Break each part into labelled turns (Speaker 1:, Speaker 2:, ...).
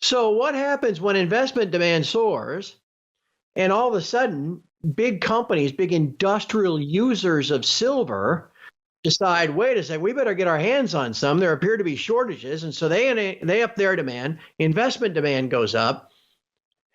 Speaker 1: So what happens when investment demand soars and all of a sudden big companies, big industrial users of silver decide, wait a second, we better get our hands on some. There appear to be shortages. And so they up their demand, investment demand goes up.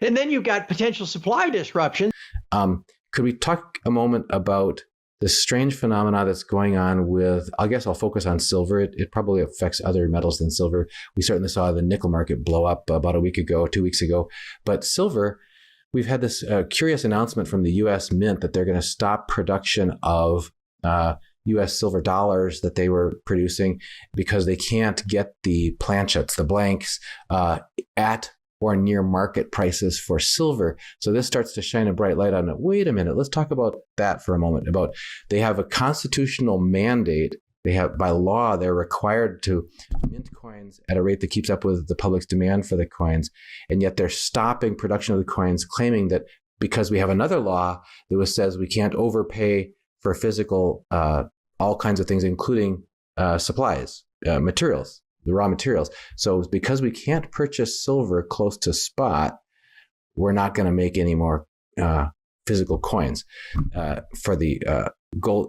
Speaker 1: And then you've got potential supply disruption.
Speaker 2: Could we talk a moment about this strange phenomena that's going on with, I guess I'll focus on silver. It probably affects other metals than silver. We certainly saw the nickel market blow up about a week ago, 2 weeks ago. But silver, we've had this curious announcement from the U.S. Mint that they're going to stop production of U.S. silver dollars that they were producing because they can't get the planchets, the blanks, at or near market prices for silver. So this starts to shine a bright light on it. Wait a minute, let's talk about that for a moment. They have a constitutional mandate. They have, by law, they're required to mint coins at a rate that keeps up with the public's demand for the coins. And yet they're stopping production of the coins, claiming that because we have another law that says we can't overpay for physical, all kinds of things, including supplies, materials, the raw materials. So because we can't purchase silver close to spot, we're not going to make any more physical coins for the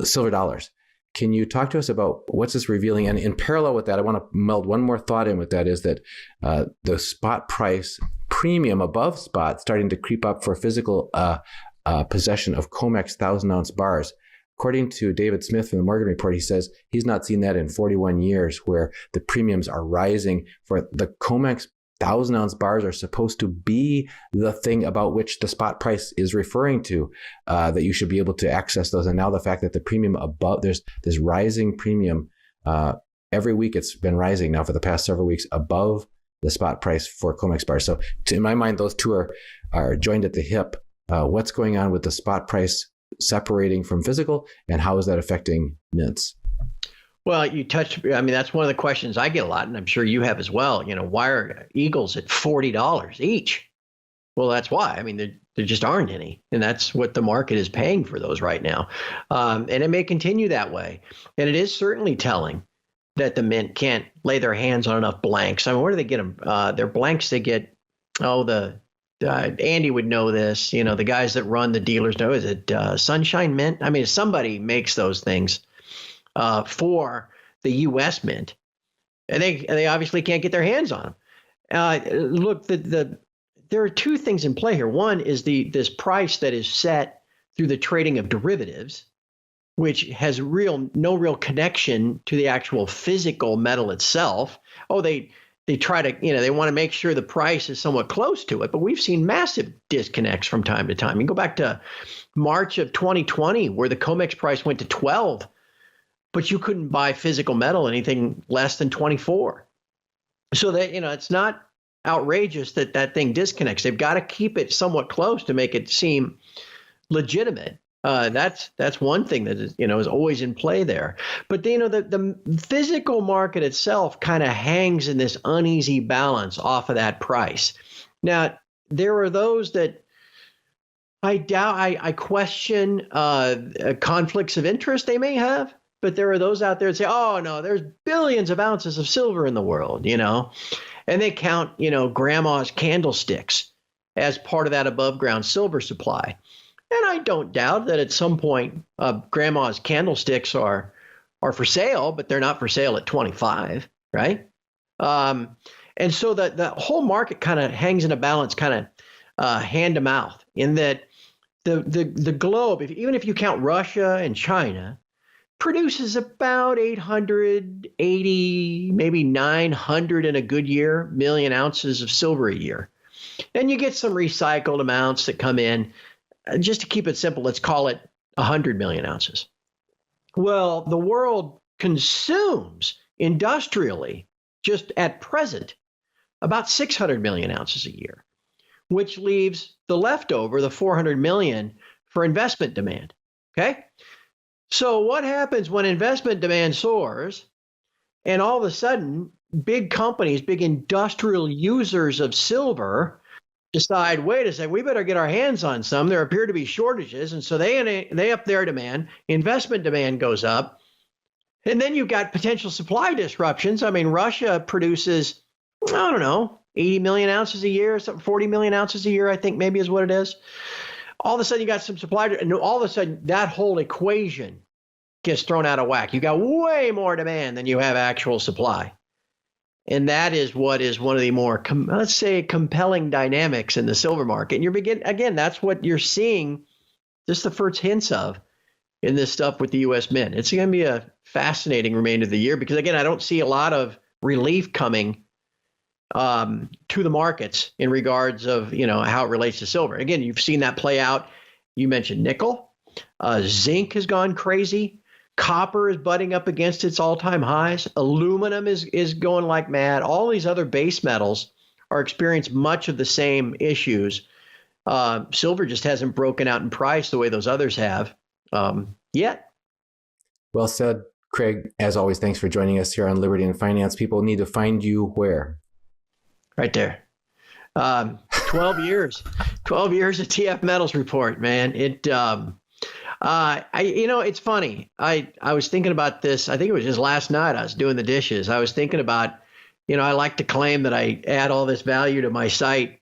Speaker 2: silver dollars. Can you talk to us about what's this revealing? And in parallel with that, I want to meld one more thought in with that, is that the spot price premium above spot starting to creep up for physical possession of COMEX 1,000-ounce bars. According to David Smith from the Morgan Report, he says he's not seen that in 41 years, where the premiums are rising for the COMEX 1,000-ounce bars are supposed to be the thing about which the spot price is referring to, that you should be able to access those. And now the fact that the premium above, there's this rising premium every week. It's been rising now for the past several weeks above the spot price for COMEX bars. So in my mind, those two are joined at the hip. What's going on with the spot price separating from physical, and how is that affecting mints?
Speaker 1: Well, that's one of the questions I get a lot, and I'm sure you have as well. Why are Eagles at $40 each? Well, that's why. There just aren't any, and that's what the market is paying for those right now. And it may continue that way. And it is certainly telling that the mint can't lay their hands on enough blanks. Where do they get them? They're blanks they get, Andy would know this. The guys that run the dealers know. Is it Sunshine Mint? Somebody makes those things for the U.S. Mint, and they obviously can't get their hands on them. Look, there are two things in play here. One is this price that is set through the trading of derivatives, which has no real connection to the actual physical metal itself. They try to, they want to make sure the price is somewhat close to it, but we've seen massive disconnects from time to time. You go back to March of 2020, where the COMEX price went to 12, but you couldn't buy physical metal anything less than 24. So that, it's not outrageous that thing disconnects. They've got to keep it somewhat close to make it seem legitimate. That's one thing that is always in play there. But the physical market itself kind of hangs in this uneasy balance off of that price. Now, there are those that I question conflicts of interest they may have, but there are those out there that say, oh no, there's billions of ounces of silver in the world, and they count grandma's candlesticks as part of that above ground silver supply. And I don't doubt that at some point grandma's candlesticks are for sale, but they're not for sale at 25, right? And so the whole market kind of hangs in a balance, kind of hand to mouth, in that the globe, even if you count Russia and China, produces about 880, maybe 900 in a good year, million ounces of silver a year. And you get some recycled amounts that come in. Just to keep it simple, let's call it 100 million ounces. Well, the world consumes industrially, just at present, about 600 million ounces a year, which leaves the leftover, the 400 million, for investment demand. Okay? So what happens when investment demand soars and all of a sudden big companies, big industrial users of silver decide, wait a second, we better get our hands on some. There appear to be shortages. And so they up their demand, investment demand goes up. And then you've got potential supply disruptions. Russia produces, 80 million ounces a year, something 40 million ounces a year, I think maybe is what it is. All of a sudden you got some supply, and all of a sudden that whole equation gets thrown out of whack. You got way more demand than you have actual supply. And that is what is one of the more, let's say, compelling dynamics in the silver market. And again, that's what you're seeing just the first hints of in this stuff with the U.S. Mint. It's going to be a fascinating remainder of the year because, again, I don't see a lot of relief coming to the markets in regards of, how it relates to silver. Again, you've seen that play out. You mentioned nickel. Zinc has gone crazy. Copper is butting up against its all-time highs. Aluminum is going like mad. All these other base metals are experiencing much of the same issues. Silver just hasn't broken out in price the way those others have yet.
Speaker 2: Well said, Craig. As always, thanks for joining us here on Liberty and Finance. People need to find you where?
Speaker 1: Right there. 12 years. 12 years of TF Metals Report, man. It's funny. I was thinking about this. I think it was just last night. I was doing the dishes. I was thinking about, I like to claim that I add all this value to my site.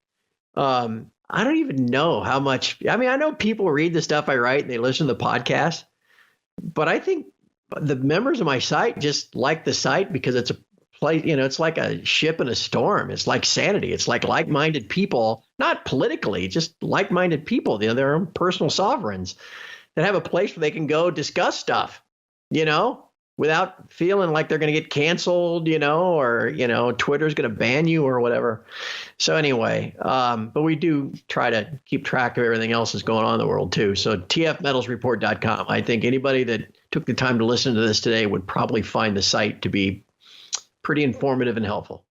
Speaker 1: I don't even know how much. I mean, I know people read the stuff I write and they listen to the podcast, but I think the members of my site just like the site because it's a place, it's like a ship in a storm. It's like sanity. It's like-minded people, not politically, just like-minded people, their own personal sovereigns that have a place where they can go discuss stuff, without feeling like they're going to get canceled, or, Twitter's going to ban you or whatever. So anyway, but we do try to keep track of everything else that's going on in the world too. So tfmetalsreport.com. I think anybody that took the time to listen to this today would probably find the site to be pretty informative and helpful.